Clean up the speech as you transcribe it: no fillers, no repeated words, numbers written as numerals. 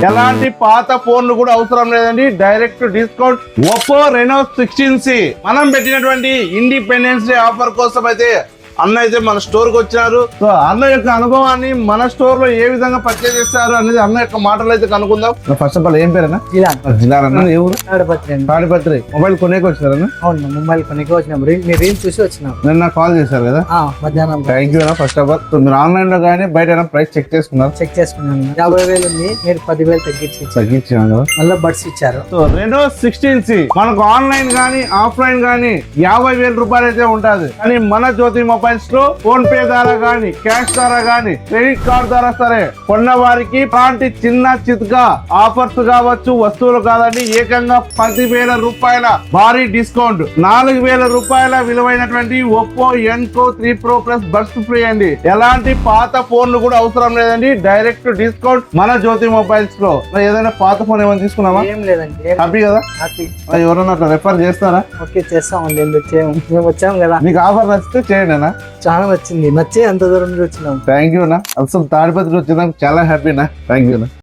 ఎలాంటి పాత ఫోన్లు కూడా అవసరం లేదండి, direct discount. Oppo Reno 16C మనం పెట్టినటువంటి ఇండిపెండెన్స్ డే ఆఫర్ కోసం అయితే అన్న అయితే మన స్టోర్ కి వచ్చినారు. సో అన్న యొక్క అనుభవాన్ని మన స్టోర్ లో ఏ విధంగా పర్చేజ్ చేస్తారు అనేది అన్న యొక్క మాటలు అయితే కనుక్కుందాం. ఫస్ట్ ఆఫ్ ఆల్ ఏం పేరన్నా? జిలాన్ అన్న. ఏ ఊరు? తాడిపత్రి. మొబైల్ కొనేకి వచ్చారన్న? అవును, మొబైల్ కొనేకి వచ్చినాం. మీరు రీల్ చూసి వచ్చినాం. నిన్న కాల్ చేశారు కదా, మధ్యాహ్నం. థ్యాంక్ యూ అన్న. ఫస్ట్ ఆఫ్ ఆల్ మీరు ఆన్లైన్ లో కానీ బయట ప్రైస్ చెక్ చేసుకున్నారు? చెక్ చేసుకున్నాను. 50,000 ఉంది, మీరు 10,000 తగ్గించాను. మళ్ళీ బడ్స్ ఇచ్చారు. సో రెనో 16C మనకు ఆన్లైన్ గానీ ఆఫ్లైన్ గానీ 50,000 రూపాయలు అయితే ఉంటది. కానీ మన జ్యోతి మొబైల్స్ లో ఫోన్ పే ద్వారా గానీ క్యాష్ ద్వారా గానీ క్రెడిట్ కార్డ్ ద్వారా సరే కొన్న వారికి అలాంటి చిన్న చిత్గా ఆఫర్స్ కావచ్చు, వస్తువులు కాదండి, ఏకంగా 10,000 రూపాయల భారీ డిస్కౌంట్. 4,000 రూపాయల విలువైనటువంటి Oppo Enco 3 Pro Plus buds free అండి. ఎలాంటి పాత ఫోన్లు కూడా అవసరం లేదండి, డైరెక్ట్ డిస్కౌంట్ మన జ్యోతి మొబైల్స్ లో. ఏదైనా పాత ఫోన్ ఏమైనా తీసుకున్నావా? ఏం లేదండి. హ్యాపీ కదా? హ్యాపీ. ఎవరన్నా అట్లా రెఫర్ చేస్తారా? ఓకే, చేస్తామండి. మేము వచ్చాం కదా. మీకు ఆఫర్ నచ్చితే చేయండి అన్న. చాలా నచ్చింది, నచ్చే అంత దూరం నుండి వచ్చినాం. థ్యాంక్ యూ అన్న. అసలు తాడిపత్రికి వచ్చినందుకు చాలా హ్యాపీ అన్న. థ్యాంక్ యూ అన్న.